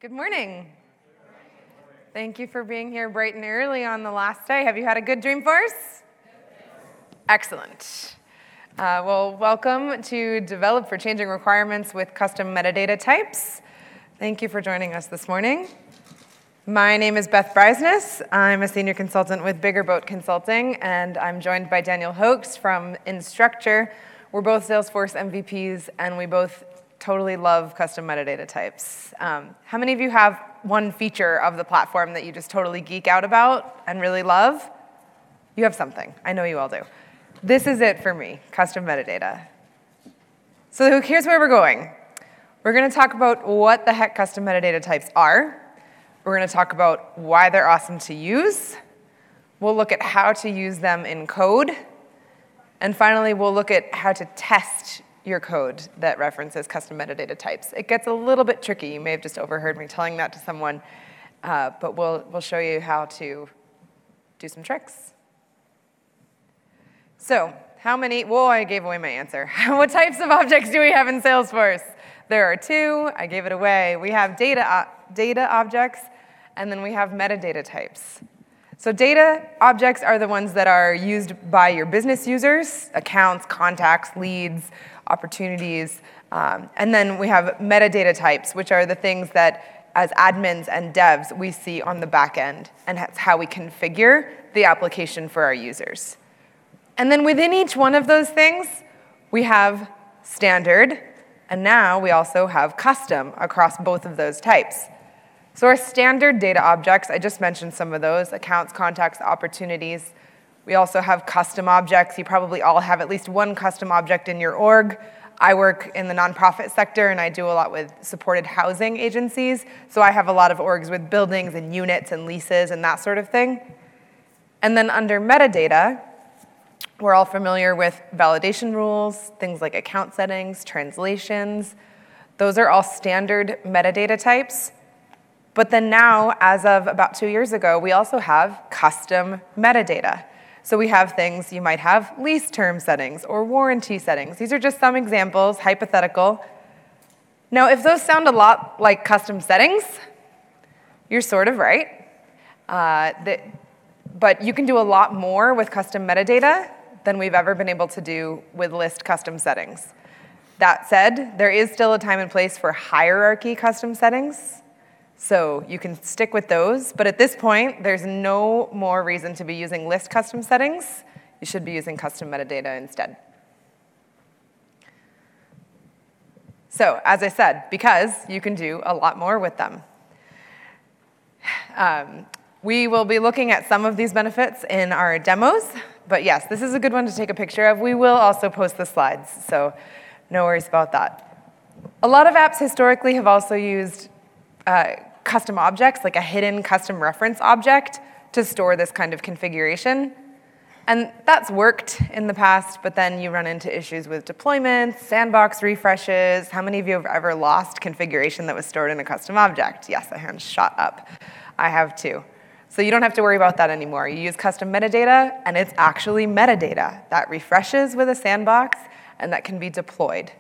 Good morning. Thank you for being here bright and early on the last day. Have you had a good Dreamforce? Excellent. Well, welcome to Develop for Changing Requirements with Custom Metadata Types. Thank you for joining us this morning. My name is Beth Breisness. I'm a senior consultant with Bigger Boat Consulting, and I'm joined by Daniel Hoax from Instructure. We're both Salesforce MVPs, and we both totally love custom metadata types. How many of you have one feature of the platform that you just totally geek out about and really love? You have something. I know you all do. This is it for me, custom metadata. So here's where we're going. We're going to talk about what the heck custom metadata types are. We're going to talk about why they're awesome to use. We'll look at how to use them in code. And finally, we'll look at how to test your code that references custom metadata types. It gets a little bit tricky. You may have just overheard me telling that to someone, but we'll show you how to do some tricks. So I gave away my answer. What types of objects do we have in Salesforce? There are two. I gave it away. We have data objects, and then we have metadata types. So data objects are the ones that are used by your business users, accounts, contacts, leads, opportunities. And then we have metadata types, which are the things that, as admins and devs, we see on the back end, and that's how we configure the application for our users. And then within each one of those things, we have standard, and now we also have custom across both of those types. So our standard data objects, I just mentioned some of those, accounts, contacts, opportunities. We also have custom objects. You probably all have at least one custom object in your org. I work in the nonprofit sector, and I do a lot with supported housing agencies. So I have a lot of orgs with buildings and units and leases and that sort of thing. And then under metadata, we're all familiar with validation rules, things like account settings, translations. Those are all standard metadata types. But then now, as of about 2 years ago, we also have custom metadata. So we have things, you might have lease term settings or warranty settings. These are just some examples, hypothetical. Now, if those sound a lot like custom settings, you're sort of right. But you can do a lot more with custom metadata than we've ever been able to do with list custom settings. That said, there is still a time and place for hierarchy custom settings. So you can stick with those, but at this point, there's no more reason to be using list custom settings. You should be using custom metadata instead. So as I said, because you can do a lot more with them. We will be looking at some of these benefits in our demos, but yes, this is a good one to take a picture of. We will also post the slides, so no worries about that. A lot of apps historically have also used custom objects, like a hidden custom reference object, to store this kind of configuration. And that's worked in the past, but then you run into issues with deployments, sandbox refreshes. How many of you have ever lost configuration that was stored in a custom object? Yes, a hand shot up. I have too. So you don't have to worry about that anymore. You use custom metadata, and it's actually metadata that refreshes with a sandbox and that can be deployed.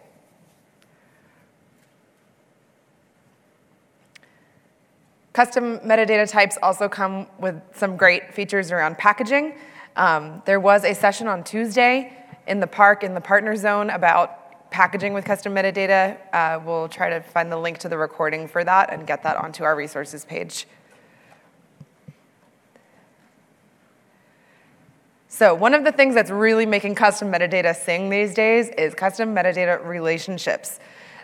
Custom metadata types also come with some great features around packaging. There was a session on Tuesday in the park, in the partner zone, about packaging with custom metadata. We'll try to find the link to the recording for that and get that onto our resources page. So one of the things that's really making custom metadata sing these days is custom metadata relationships.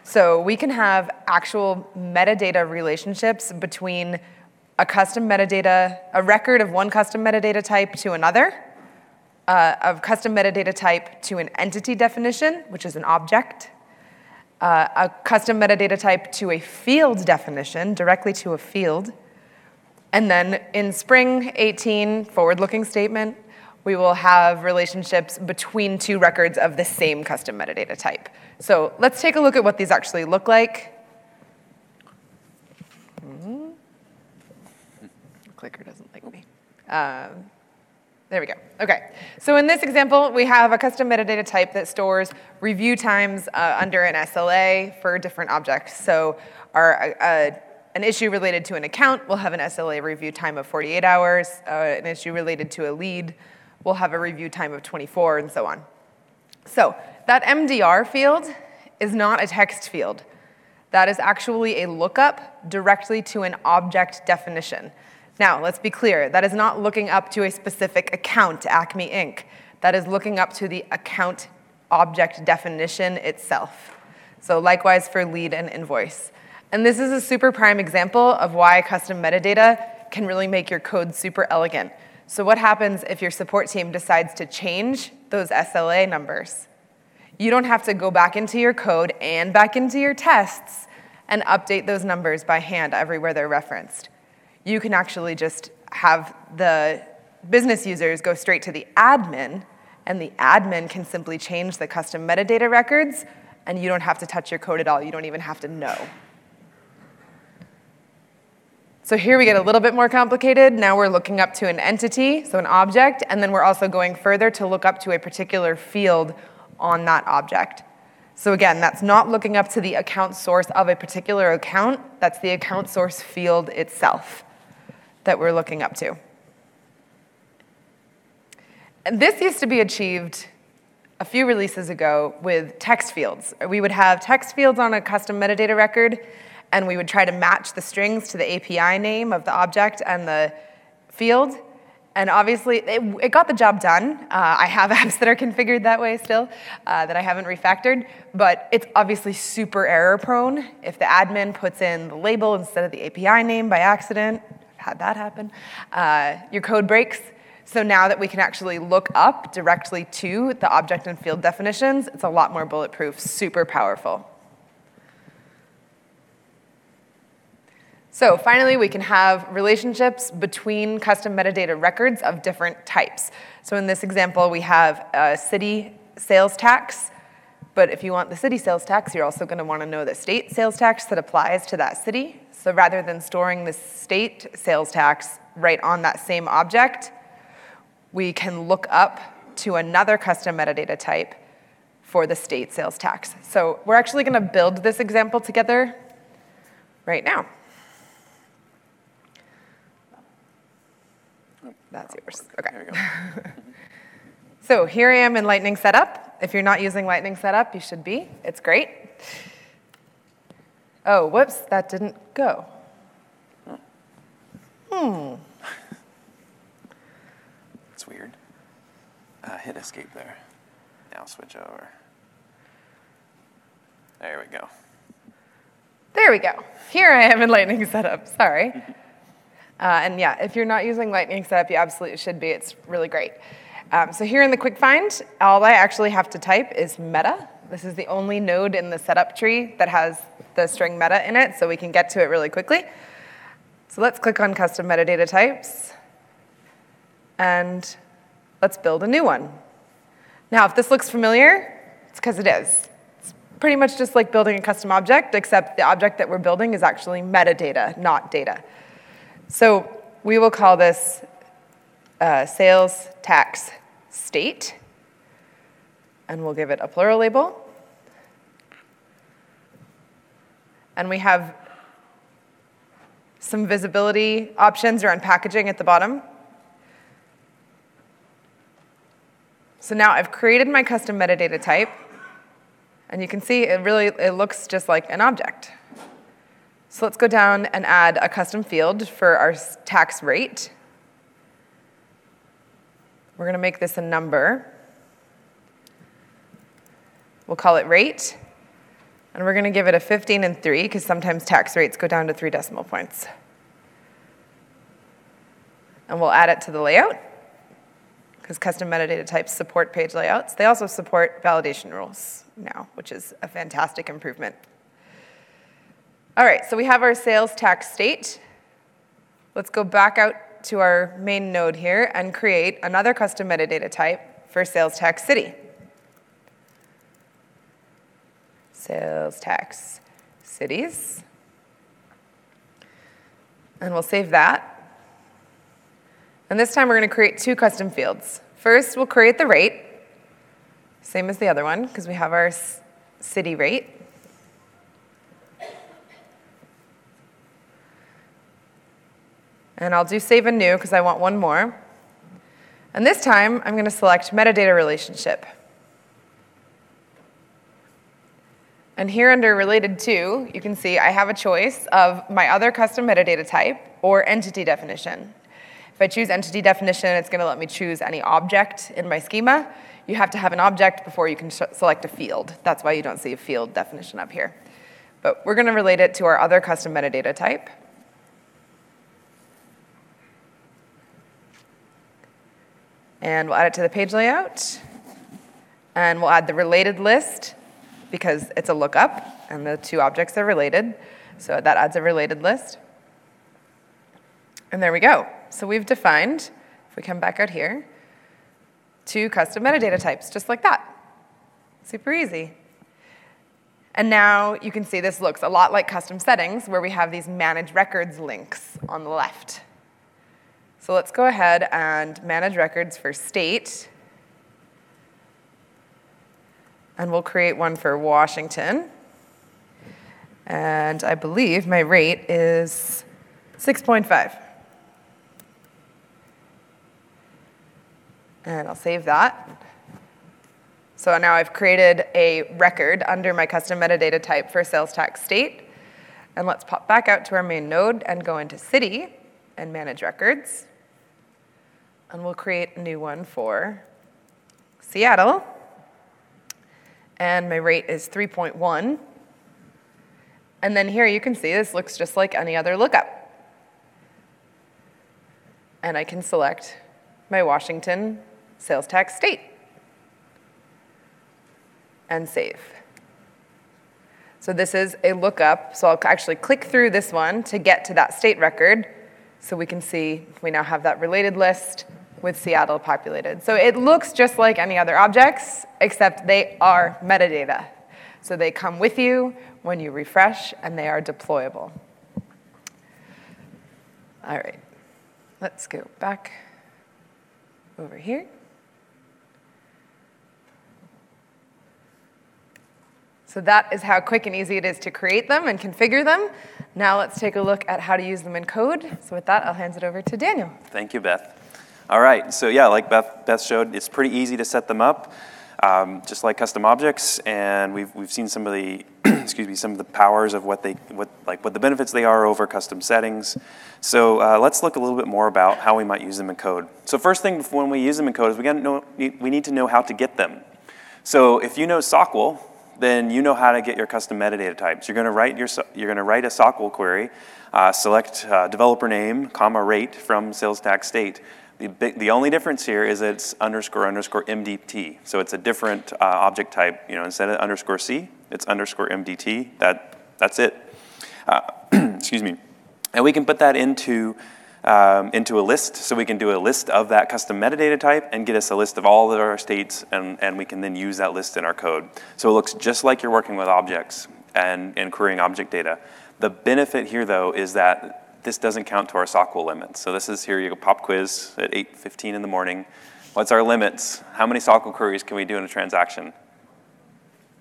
So we can have actual metadata relationships between a record of one custom metadata type to another, a custom metadata type to an entity definition, which is an object, a custom metadata type to a field definition, directly to a field. And then in Spring 18, forward-looking statement, we will have relationships between two records of the same custom metadata type. So let's take a look at what these actually look like. Clicker doesn't like me. There we go. OK. So in this example, we have a custom metadata type that stores review times under an SLA for different objects. So our an issue related to an account will have an SLA review time of 48 hours. An issue related to a lead will have a review time of 24, and so on. So that MDR field is not a text field. That is actually a lookup directly to an object definition. Now, let's be clear. That is not looking up to a specific account, Acme Inc. That is looking up to the account object definition itself. So likewise for lead and invoice. And this is a super prime example of why custom metadata can really make your code super elegant. So what happens if your support team decides to change those SLA numbers? You don't have to go back into your code and back into your tests and update those numbers by hand everywhere they're referenced. You can actually just have the business users go straight to the admin, and the admin can simply change the custom metadata records, and you don't have to touch your code at all. You don't even have to know. So here we get a little bit more complicated. Now we're looking up to an entity, so an object, and then we're also going further to look up to a particular field on that object. So again, that's not looking up to the account source of a particular account. That's the account source field itself that we're looking up to. And this used to be achieved a few releases ago with text fields. We would have text fields on a custom metadata record, and we would try to match the strings to the API name of the object and the field. And obviously, it got the job done. I have apps that are configured that way still that I haven't refactored. But it's obviously super error prone. If the admin puts in the label instead of the API name by accident, I've had that happen, your code breaks. So now that we can actually look up directly to the object and field definitions, it's a lot more bulletproof, super powerful. So finally, we can have relationships between custom metadata records of different types. So in this example, we have a city sales tax. But if you want the city sales tax, you're also going to want to know the state sales tax that applies to that city. So rather than storing the state sales tax right on that same object, we can look up to another custom metadata type for the state sales tax. So we're actually going to build this example together right now. That's yours. Okay. There we go. So here I am in Lightning Setup. If you're not using Lightning Setup, you should be. It's great. Oh, whoops, that didn't go. That's weird. Hit escape there. Now switch over. There we go. There we go. Here I am in Lightning Setup. Sorry. And yeah, if you're not using Lightning Setup, you absolutely should be. It's really great. So here in the quick find, all I actually have to type is meta. This is the only node in the setup tree that has the string meta in it, so we can get to it really quickly. So let's click on Custom Metadata Types, and let's build a new one. Now, if this looks familiar, it's because it is. It's pretty much just like building a custom object, except the object that we're building is actually metadata, not data. So we will call this sales tax state, and we'll give it a plural label. And we have some visibility options around packaging at the bottom. So now I've created my custom metadata type, and you can see it looks just like an object. So let's go down and add a custom field for our tax rate. We're going to make this a number. We'll call it rate. And we're going to give it a 15 and 3, because sometimes tax rates go down to 3 decimal points. And we'll add it to the layout, because custom metadata types support page layouts. They also support validation rules now, which is a fantastic improvement. All right, so we have our sales tax state. Let's go back out to our main node here and create another custom metadata type for sales tax city. Sales tax cities. And we'll save that. And this time we're going to create 2 custom fields. First, we'll create the rate, same as the other one, because we have our city rate. And I'll do save and new because I want one more. And this time, I'm going to select metadata relationship. And here under related to, you can see I have a choice of my other custom metadata type or entity definition. If I choose entity definition, it's going to let me choose any object in my schema. You have to have an object before you can select a field. That's why you don't see a field definition up here. But we're going to relate it to our other custom metadata type. And we'll add it to the page layout. And we'll add the related list because it's a lookup, and the two objects are related. So that adds a related list. And there we go. So we've defined, if we come back out here, two custom metadata types, just like that. Super easy. And now you can see this looks a lot like custom settings, where we have these manage records links on the left. So let's go ahead and manage records for state. And we'll create one for Washington. And I believe my rate is 6.5. And I'll save that. So now I've created a record under my custom metadata type for sales tax state. And let's pop back out to our main node and go into city and manage records. And we'll create a new one for Seattle. And my rate is 3.1. And then here you can see this looks just like any other lookup. And I can select my Washington sales tax state and save. So this is a lookup. So I'll actually click through this one to get to that state record so we can see we now have that related list with Seattle populated. So it looks just like any other objects, except they are metadata. So they come with you when you refresh, and they are deployable. All right, let's go back over here. So that is how quick and easy it is to create them and configure them. Now let's take a look at how to use them in code. So with that, I'll hand it over to Daniel. Thank you, Beth. All right, so yeah, like Beth showed, it's pretty easy to set them up, just like custom objects, and we've seen some of the some of the powers of what the benefits they are over custom settings. So let's look a little bit more about how we might use them in code. So first thing when we use them in code is we need to know how to get them. So if you know SOQL, then you know how to get your custom metadata types. You're going to write a SOQL query, select developer name, comma rate from sales tax state. The only difference here is it's underscore MDT. So it's a different object type. Instead of underscore C, it's underscore MDT. That's it. Excuse me. And we can put that into a list. So we can do a list of that custom metadata type and get us a list of all of our states, and we can then use that list in our code. So it looks just like you're working with objects and querying object data. The benefit here, though, is that this doesn't count to our SOQL limits. So this is here, you go pop quiz at 8:15 in the morning. What's our limits? How many SOQL queries can we do in a transaction?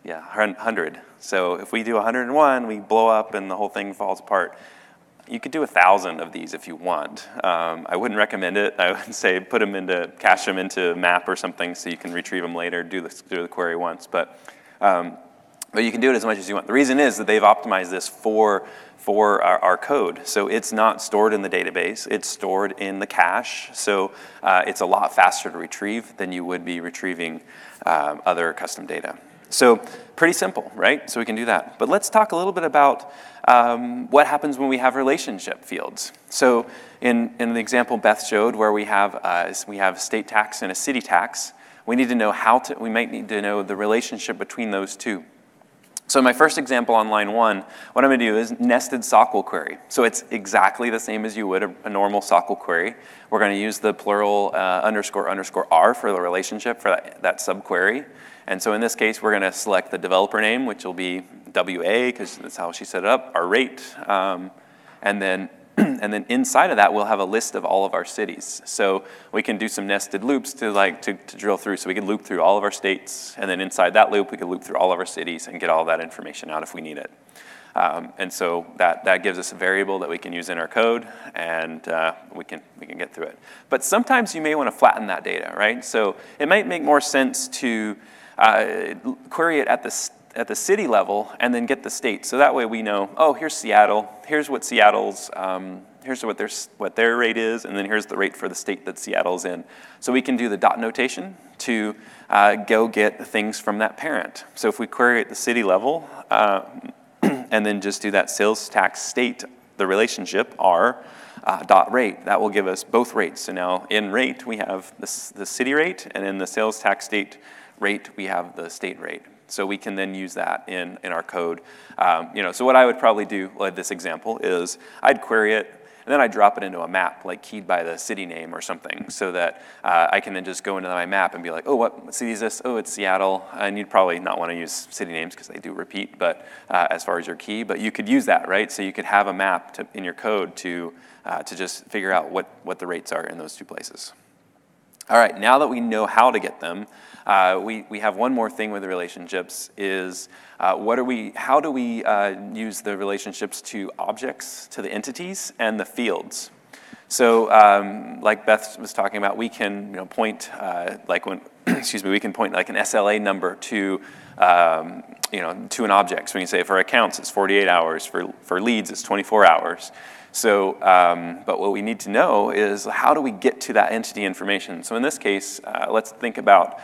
Yeah, 100. So if we do 101, we blow up and the whole thing falls apart. You could do 1,000 of these if you want. I wouldn't recommend it. I would say cache them into map or something so you can retrieve them later, do the query once. But you can do it as much as you want. The reason is that they've optimized this for our code. So it's not stored in the database. It's stored in the cache. So it's a lot faster to retrieve than you would be retrieving other custom data. So pretty simple, right? So we can do that. But let's talk a little bit about what happens when we have relationship fields. So in the example Beth showed, where we have state tax and a city tax, we might need to know the relationship between those two. So in my first example on line 1, what I'm going to do is nested SOQL query. So it's exactly the same as you would a normal SOQL query. We're going to use the plural underscore R for the relationship for that subquery. And so in this case, we're going to select the developer name, which will be WA, because that's how she set it up, our rate. And then inside of that, we'll have a list of all of our cities. So we can do some nested loops to drill through. So we can loop through all of our states, and then inside that loop, we can loop through all of our cities and get all that information out if we need it. And so that gives us a variable that we can use in our code, and we can get through it. But sometimes you may want to flatten that data, right? So it might make more sense to query it at the city level and then get the state. So that way we know, oh, here's Seattle. Here's what Seattle's, here's what their rate is, and then here's the rate for the state that Seattle's in. So we can do the dot notation to go get things from that parent. So if we query at the city level and then just do that sales tax state, the relationship R dot rate, that will give us both rates. So now in rate we have the city rate, and in the sales tax state rate we have the state rate. So we can then use that in our code. So what I would probably do, like this example, is I'd query it, and then I'd drop it into a map, like keyed by the city name or something, so that I can then just go into my map and be like, oh, what city is this? Oh, it's Seattle. And you'd probably not want to use city names because they do repeat, but as far as your key. But you could use that, right? So you could have a map in your code to just figure out what the rates are in those two places. All right, now that we know how to get them, we have one more thing with the relationships is how do we use the relationships to objects, to the entities, and the fields? So like Beth was talking about, we can point we can point like an SLA number to to an object. So we can say for accounts it's 48 hours, for leads it's 24 hours. So, but what we need to know is how do we get to that entity information? So in this case, let's think about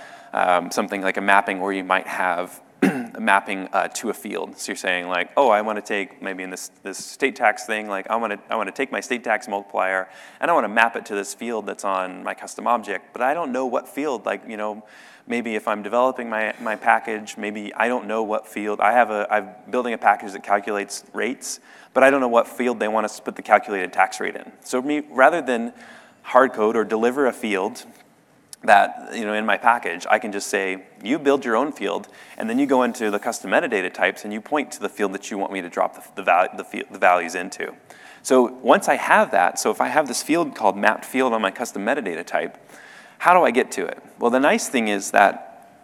something like a mapping where you might have a mapping to a field. So you're saying like, oh, I want to take, maybe in this state tax thing, like I want to take my state tax multiplier and I want to map it to this field that's on my custom object, but I don't know what field, maybe if I'm developing my package, maybe I don't know what field. I'm building a package that calculates rates, but I don't know what field they want us to put the calculated tax rate in. So rather than hard code or deliver a field that, in my package, I can just say, you build your own field, and then you go into the custom metadata types and you point to the field that you want me to drop the values into. So once I have that, so if I have this field called mapped field on my custom metadata type, how do I get to it? Well, the nice thing is that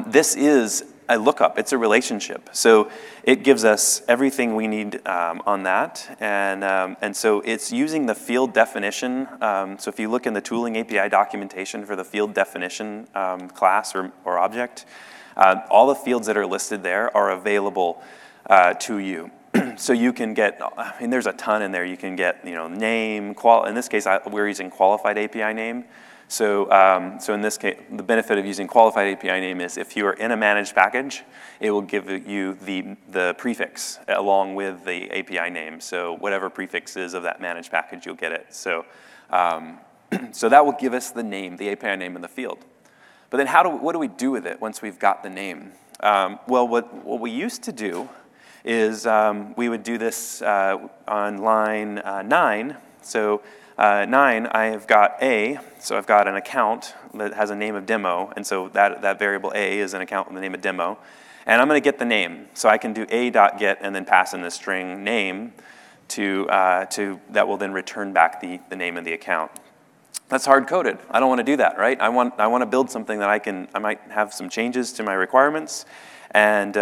this is a lookup. It's a relationship. So it gives us everything we need on that. And so it's using the field definition. So if you look in the tooling API documentation for the field definition class or object, all the fields that are listed there are available to you. So you can get, there's a ton in there. You can get, name, in this case, we're using qualified API name. So in this case, the benefit of using qualified API name is if you are in a managed package, it will give you the prefix along with the API name. So whatever prefix is of that managed package, you'll get it. So so that will give us the name, the API name in the field. But then what do we do with it once we've got the name? Well, what we used to do is we would do this on line 9. So 9, I've got A, so I've got an account that has a name of demo, and so that variable A is an account with the name of demo, and I'm going to get the name. So I can do a.get and then pass in the string name that will then return back the name of the account. That's hard coded. I don't want to do that, right? I want to build something that I might have some changes to my requirements, and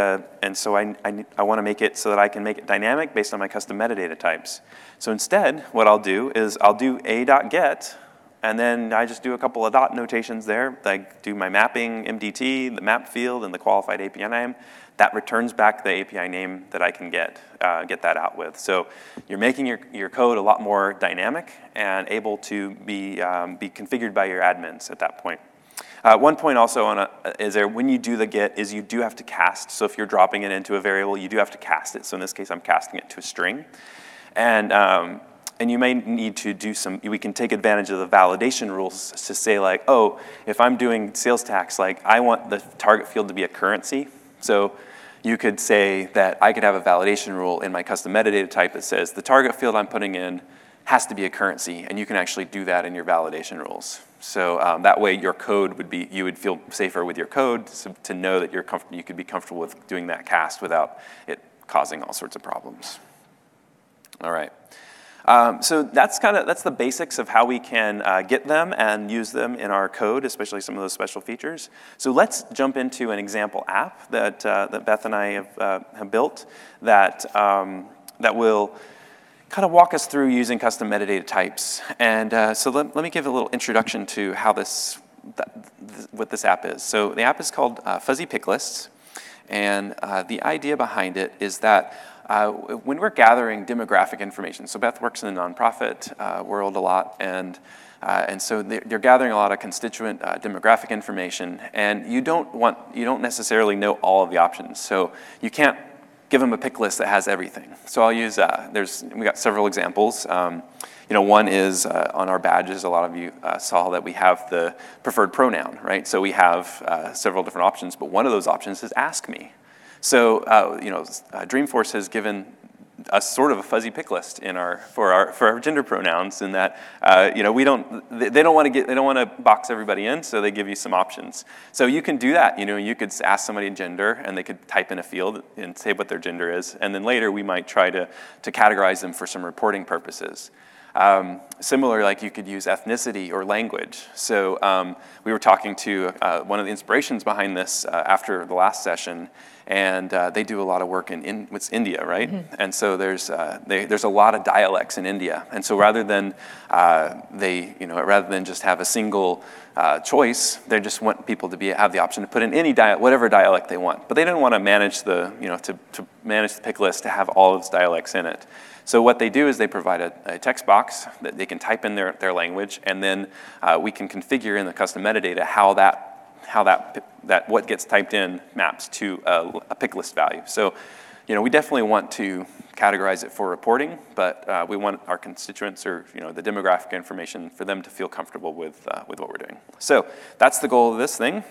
so I want to make it so that I can make it dynamic based on my custom metadata types. So instead, what I'll do is I'll do a.get, and then I just do a couple of dot notations there. I do my mapping MDT, the map field, and the qualified API name. That returns back the API name that I can get that out with. So you're making your code a lot more dynamic and able to be configured by your admins at that point. One point also when you do the get is you do have to cast. So if you're dropping it into a variable, you do have to cast it. So in this case, I'm casting it to a string. And you may need to do we can take advantage of the validation rules to say like, oh, if I'm doing sales tax, like I want the target field to be a currency. So you could say that I could have a validation rule in my custom metadata type that says the target field I'm putting in has to be a currency, and you can actually do that in your validation rules. So that way your code you would feel safer with your code to know that you could be comfortable with doing that cast without it causing all sorts of problems. All right. So that's the basics of how we can get them and use them in our code, especially some of those special features. So let's jump into an example app that Beth and I have built that will kind of walk us through using custom metadata types. And so let me give a little introduction to how what this app is. So the app is called Fuzzy Pick Lists, and the idea behind it is that when we're gathering demographic information, so Beth works in the nonprofit world a lot, and so they're gathering a lot of constituent demographic information, and you don't necessarily know all of the options, so you can't give them a pick list that has everything. So I'll use we got several examples. One is on our badges. A lot of you saw that we have the preferred pronoun, right? So we have several different options, but one of those options is ask me. So Dreamforce has given us sort of a fuzzy pick list for our gender pronouns, in that they don't want to box everybody in, so they give you some options. So you can do that. You could ask somebody gender, and they could type in a field and say what their gender is, and then later we might try to categorize them for some reporting purposes. Similar, like you could use ethnicity or language. So we were talking to one of the inspirations behind this after the last session, and they do a lot of work in India, right? Mm-hmm. And so there's a lot of dialects in India, and so rather than just have a single choice, they just want people to have the option to put in whatever dialect they want. But they didn't want to manage to manage the pick list to have all of its dialects in it. So what they do is they provide a text box that they can type in their language, and then we can configure in the custom metadata how what gets typed in maps to a pick list value. So, we definitely want to categorize it for reporting, but we want our constituents or the demographic information for them to feel comfortable with what we're doing. So that's the goal of this thing.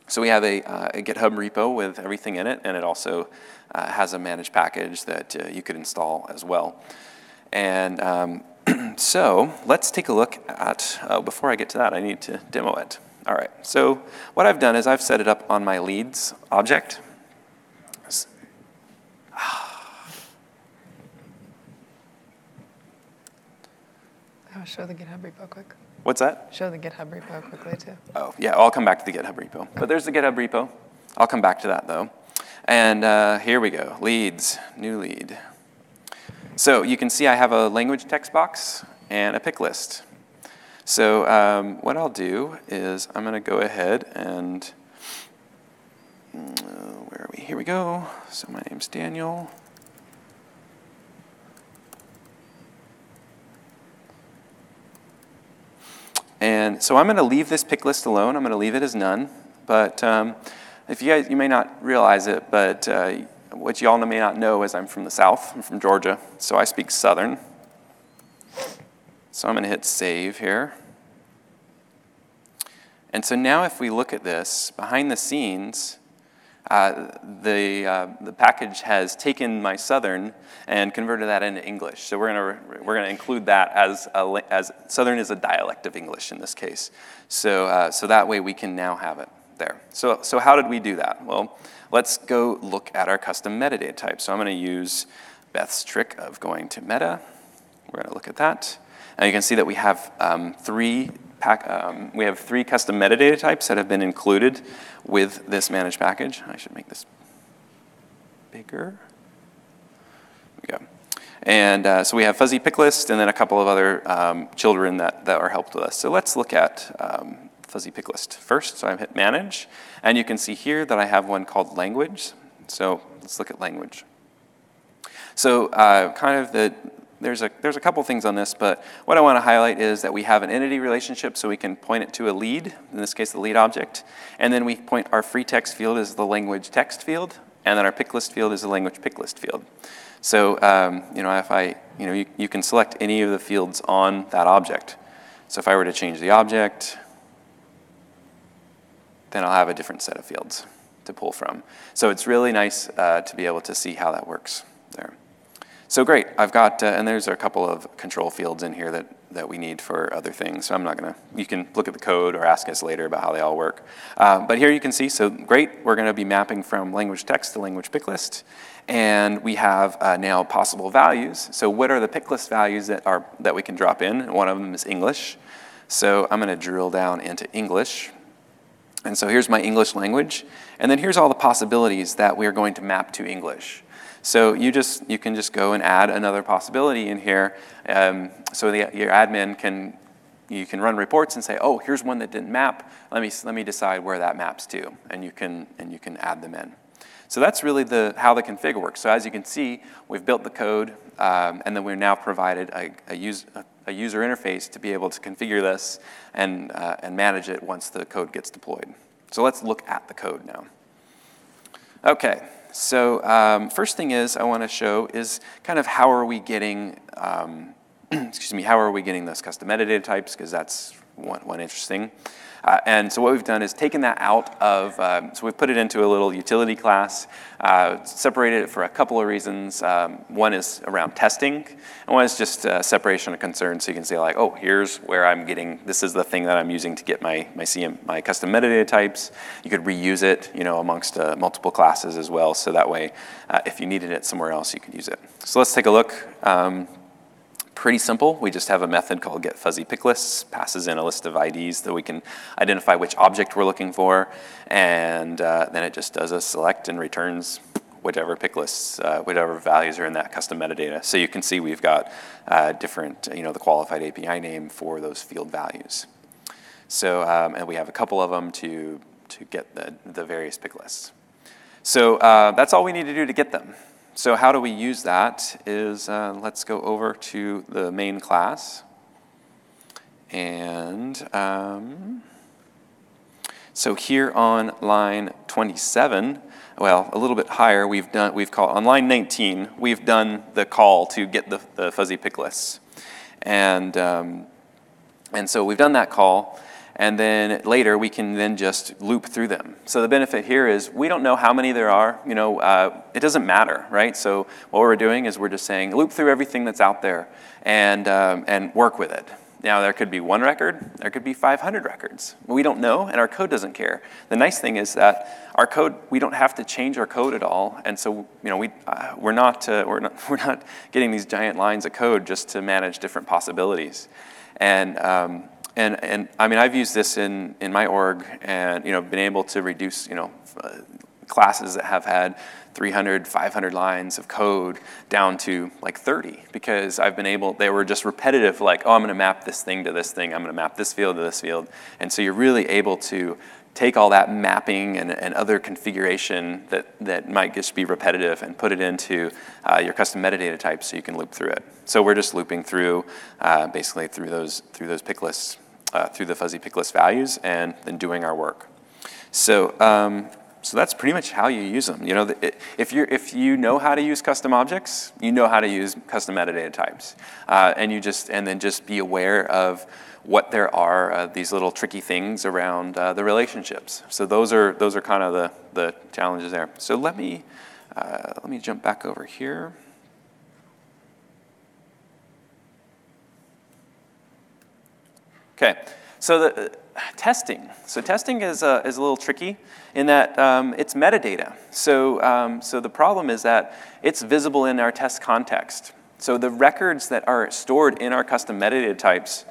So we have a GitHub repo with everything in it, and it also has a managed package that you could install as well. And so let's take a look at, before I get to that, I need to demo it. All right, so what I've done is I've set it up on my leads object. Oh, show the GitHub repo quick. What's that? Show the GitHub repo quickly, too. Oh, yeah, I'll come back to the GitHub repo. But there's the GitHub repo. I'll come back to that, though. And here we go, leads, new lead. So you can see I have a language text box and a pick list. So what I'll do is I'm going to go ahead and, where are we? Here we go. So my name's Daniel. And so I'm going to leave this pick list alone. I'm going to leave it as none. But if you may not realize it, but what you all may not know is I'm from the South. I'm from Georgia, so I speak Southern. So I'm going to hit save here. And so now if we look at this, behind the scenes, the package has taken my Southern and converted that into English. So we're gonna include that as Southern is a dialect of English in this case. So that way we can now have it there. So how did we do that? Well, let's go look at our custom metadata type. So I'm going to use Beth's trick of going to meta. We're going to look at that. And you can see that we have three custom metadata types that have been included with this managed package. I should make this bigger. There we go. And so we have fuzzy pick list and then a couple of other children that are helped with us. So let's look at fuzzy pick list first. So I hit manage, and you can see here that I have one called language. So let's look at language. So there's a couple things on this, but what I want to highlight is that we have an entity relationship, so we can point it to a lead, in this case the lead object, and then we point our free text field as the language text field, and then our pick list field is the language pick list field. So you can select any of the fields on that object. So if I were to change the object, then I'll have a different set of fields to pull from. So it's really nice to be able to see how that works there. So great, I've got, and there's a couple of control fields in here that we need for other things. So I'm not gonna, you can look at the code or ask us later about how they all work. But here you can see, so great, we're gonna be mapping from language text to language pick list. And we have now possible values. So what are the pick list values that we can drop in? And one of them is English. So I'm gonna drill down into English. And so here's my English language. And then here's all the possibilities that we're going to map to English. So you can just go and add another possibility in here. So your admin you can run reports and say, oh, here's one that didn't map. Let me decide where that maps to, and you can add them in. So that's really how the config works. So as you can see, we've built the code, and then we're now provided a user interface to be able to configure this and manage it once the code gets deployed. So let's look at the code now. Okay. So first thing I want to show is kind of how are we getting, how are we getting those custom metadata types, because that's one interesting. And so what we've done is taken that out of, so we've put it into a little utility class, separated it for a couple of reasons. One is around testing, and one is just separation of concern. So you can say like, oh, here's where I'm getting, this is the thing that I'm using to get my custom metadata types. You could reuse it, amongst multiple classes as well. So that way, if you needed it somewhere else, you could use it. So let's take a look. Pretty simple. We just have a method called getFuzzyPickLists, passes in a list of IDs that we can identify which object we're looking for, and then it just does a select and returns whichever pick lists, whatever values are in that custom metadata. So you can see we've got different, the qualified API name for those field values. So, and we have a couple of them to get the various pick lists. So that's all we need to do to get them. So how do we use that is, let's go over to the main class. And so here on line 27, well, a little bit higher, we've called, on line 19, we've done the call to get the fuzzy pick lists. And so we've done that call. And then later, we can then just loop through them. So the benefit here is we don't know how many there are. It doesn't matter, right? So what we're doing is we're just saying loop through everything that's out there and work with it. Now, there could be 1 record. There could be 500 records. We don't know, and our code doesn't care. The nice thing is that our code, we don't have to change our code at all. And so, we're not getting these giant lines of code just to manage different possibilities. And I mean, I've used this in my org and, been able to reduce, classes that have had 300, 500 lines of code down to like 30 because they were just repetitive, like, oh, I'm going to map this thing to this thing. I'm going to map this field to this field. And so you're really able to take all that mapping and other configuration that might just be repetitive and put it into your custom metadata types so you can loop through it. So we're just looping through, basically through those pick lists, through the fuzzy pick list values, and then doing our work. So that's pretty much how you use them. If you know how to use custom objects, you know how to use custom metadata types, and then just be aware of what there are these little tricky things around the relationships. So those are kind of the challenges there. So let me jump back over here. Okay, so the testing. So testing is a little tricky in that it's metadata. So the problem is that it's visible in our test context. So the records that are stored in our custom metadata types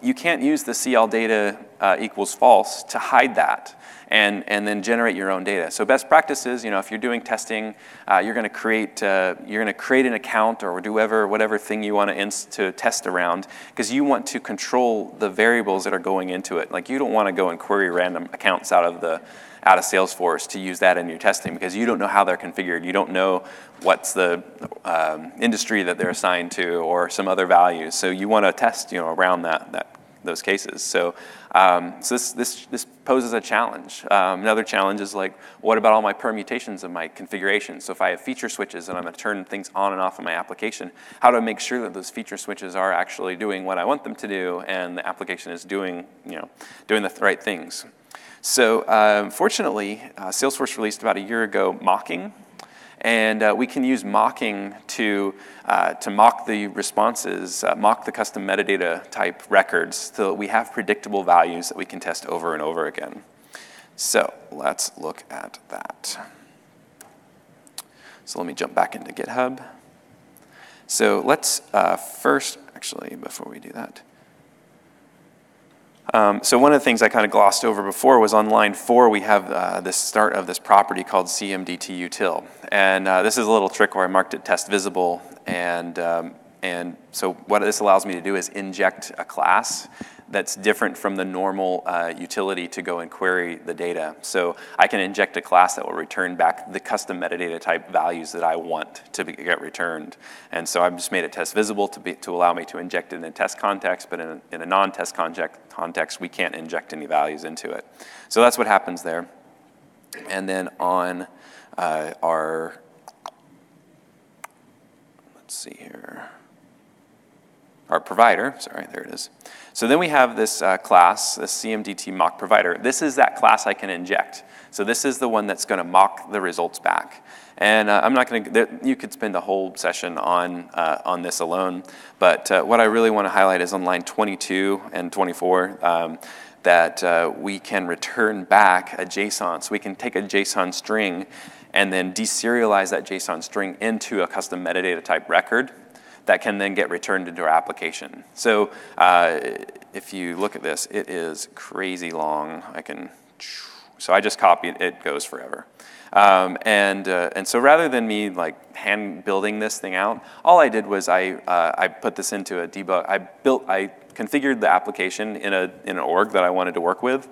you can't use the CL data equals false to hide that and then generate your own data. So best practices, if you're doing testing, you're going to create an account or do whatever thing you want to test around because you want to control the variables that are going into it. Like you don't want to go and query random accounts out of Salesforce to use that in your testing because you don't know how they're configured. You don't know what's the industry that they're assigned to or some other values. So you want to test around those cases. So this poses a challenge. Another challenge is like, what about all my permutations of my configuration? So if I have feature switches and I'm going to turn things on and off in my application, how do I make sure that those feature switches are actually doing what I want them to do and the application is doing the right things? So fortunately, Salesforce released about a year ago mocking. And we can use mocking to mock the responses, mock the custom metadata type records so that we have predictable values that we can test over and over again. So let's look at that. So let me jump back into GitHub. So let's first, actually, before we do that. So one of the things I kind of glossed over before was on line 4, we have this start of this property called CMDTUtil. And this is a little trick where I marked it test visible. And so what this allows me to do is inject a class that's different from the normal utility to go and query the data. So I can inject a class that will return back the custom metadata type values that I want to get returned. And so I've just made it test visible to allow me to inject it in a test context, but in a non-test context, we can't inject any values into it. So that's what happens there. And then on our, let's see here, our provider, sorry, there it is. So then we have this class, this CMDT mock provider. This is that class I can inject. So this is the one that's going to mock the results back. And I'm not going to, you could spend a whole session on this alone, but what I really want to highlight is on line 22 and 24, that we can return back a JSON. So we can take a JSON string and then deserialize that JSON string into a custom metadata type record that can then get returned into our application. So if you look at this, it is crazy long. So I just copied, it goes forever. And so rather than me like hand building this thing out, all I did was I put this into a debug. I configured the application in an org that I wanted to work with.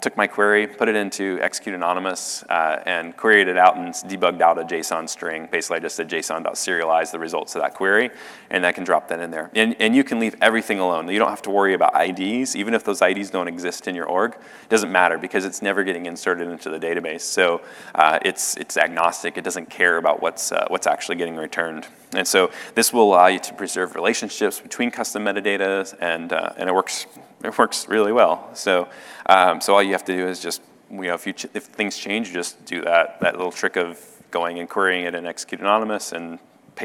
Took my query, put it into execute anonymous, and queried it out and debugged out a JSON string. Basically, I just said JSON.serialize the results of that query, and I can drop that in there. And you can leave everything alone. You don't have to worry about IDs. Even if those IDs don't exist in your org, it doesn't matter because it's never getting inserted into the database. So it's agnostic. It doesn't care about what's actually getting returned. And so this will allow you to preserve relationships between custom metadata, and it works really well. So all you have to do is just, if things change, you just do that little trick of going and querying it in execute anonymous and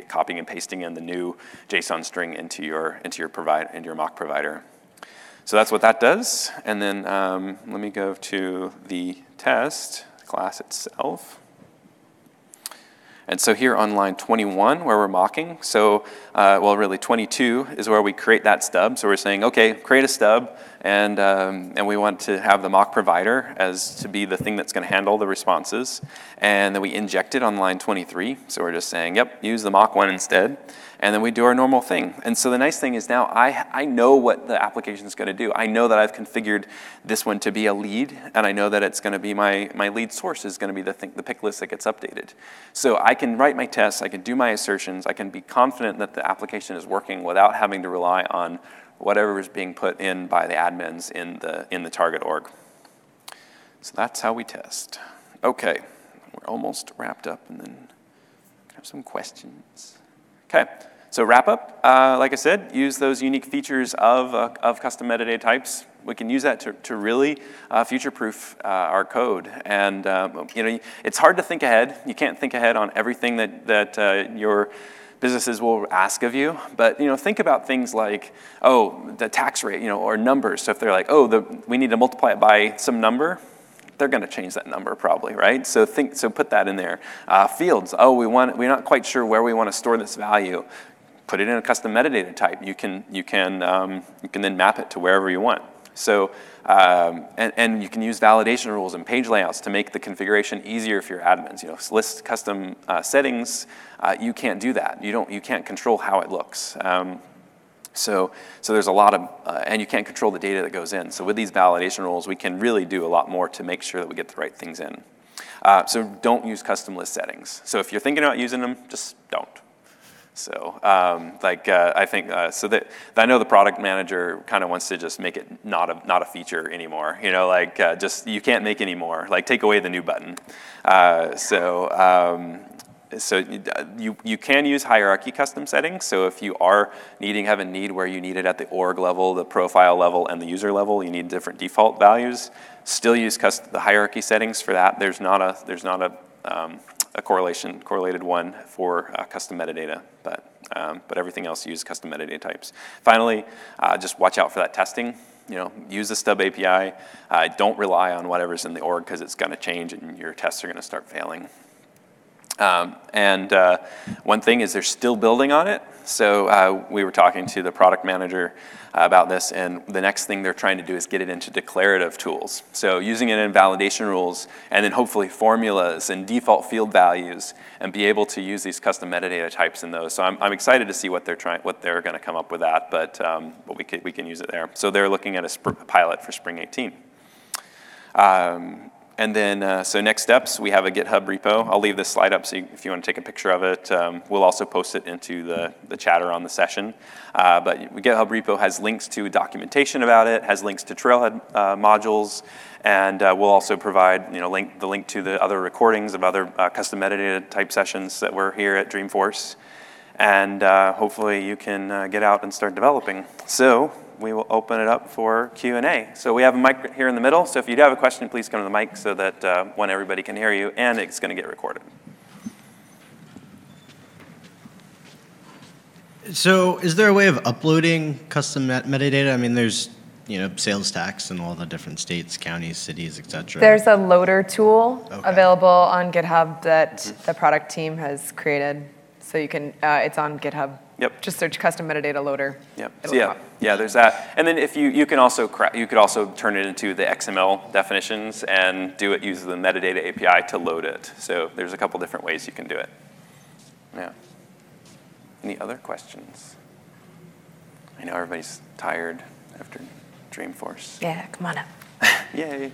copying and pasting in the new JSON string into your mock provider. So that's what that does. And then let me go to the test class itself. And so here on line 21, where we're mocking, so, well, really 22 is where we create that stub. So we're saying, okay, create a stub, and we want to have the mock provider as to be the thing that's going to handle the responses. And then we inject it on line 23. So we're just saying, yep, use the mock one instead. And then we do our normal thing. And so the nice thing is now I know what the application is going to do. I know that I've configured this one to be a lead, and I know that it's going to be my lead source is going to be the pick list that gets updated. So I can write my tests, I can do my assertions, I can be confident that the application is working without having to rely on whatever is being put in by the admins in the target org. So that's how we test. Okay, we're almost wrapped up, and then have some questions. Okay, so wrap up. Like I said, use those unique features of custom metadata types. We can use that to really future-proof our code. And it's hard to think ahead. You can't think ahead on everything that your businesses will ask of you. But think about things like, the tax rate, or numbers. So if they're like, we need to multiply it by some number, they're going to change that number probably, right? So put that in there. Fields. We're not quite sure where we want to store this value. Put it in a custom metadata type. You can then map it to wherever you want. So and you can use validation rules and page layouts to make the configuration easier for your admins. List custom settings. You can't do that. You can't control how it looks. So there's a lot of, and you can't control the data that goes in. So with these validation rules, we can really do a lot more to make sure that we get the right things in. So don't use custom list settings. So if you're thinking about using them, just don't. So I think, so that I know the product manager kind of wants to just make it not a feature anymore. Just, you can't make any more. Take away the new button. So you can use hierarchy custom settings. So if you are have a need where you need it at the org level, the profile level, and the user level, you need different default values. Still use the hierarchy settings for that. There's not a a correlated one for custom metadata, but everything else uses custom metadata types. Finally, just watch out for that testing. Use the stub API. Don't rely on whatever's in the org because it's going to change and your tests are going to start failing. One thing is they're still building on it. So we were talking to the product manager about this, and the next thing they're trying to do is get it into declarative tools. So using it in validation rules, and then hopefully formulas and default field values, and be able to use these custom metadata types in those. So I'm excited to see what they're going to come up with that, but we can use it there. So they're looking at a pilot for Spring 18. And then, so next steps, we have a GitHub repo. I'll leave this slide up so if you want to take a picture of it. We'll also post it into the chatter on the session. But GitHub repo has links to documentation about it, has links to Trailhead modules, and we'll also provide the link to the other recordings of other custom metadata type sessions that were here at Dreamforce. And hopefully you can get out and start developing. So we will open it up for Q&A. So we have a mic here in the middle. So if you do have a question, please come to the mic so that one, everybody can hear you, and it's going to get recorded. So is there a way of uploading custom metadata? I mean, there's sales tax in all the different states, counties, cities, et cetera. There's a loader tool available on GitHub that the product team has created. So you can, it's on GitHub. Yep. Just search custom metadata loader. Yep. So yeah, there's that. And then if you could also turn it into the XML definitions and do it using the metadata API to load it. So there's a couple different ways you can do it. Yeah. Any other questions? I know everybody's tired after Dreamforce. Yeah, come on up. Yay.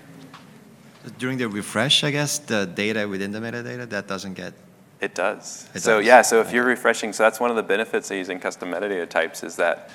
During the refresh, I guess, the data within the metadata, that doesn't get... It does. So if you're refreshing, so that's one of the benefits of using custom metadata types is that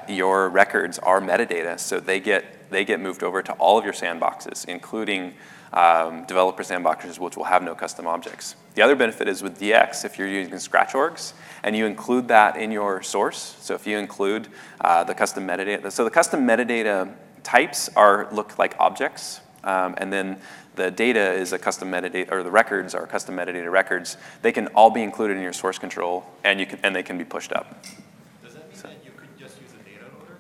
your records are metadata, so they get moved over to all of your sandboxes, including developer sandboxes, which will have no custom objects. The other benefit is with DX, if you're using Scratch orgs, and you include that in your source, so if you include the custom metadata, so the custom metadata types look like objects, and then the data is a custom metadata, or the records are custom metadata records. They can all be included in your source control, and they can be pushed up. Does that mean that you could just use a data loader?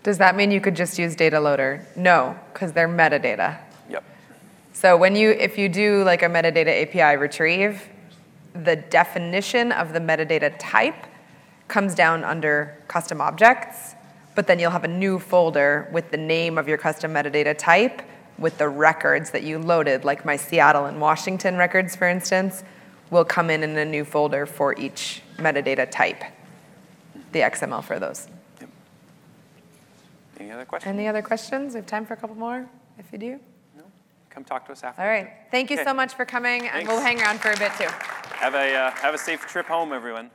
Does that mean you could just use data loader? No, because they're metadata. Yep. So if you do like a metadata API retrieve, the definition of the metadata type comes down under custom objects, but then you'll have a new folder with the name of your custom metadata type with the records that you loaded, like my Seattle and Washington records, for instance, will come in a new folder for each metadata type, the XML for those. Yep. Any other questions? Any other questions? We have time for a couple more, if you do. No? Come talk to us after. All right. Thank you so much for coming, and we'll hang around for a bit, too. Have a safe trip home, everyone.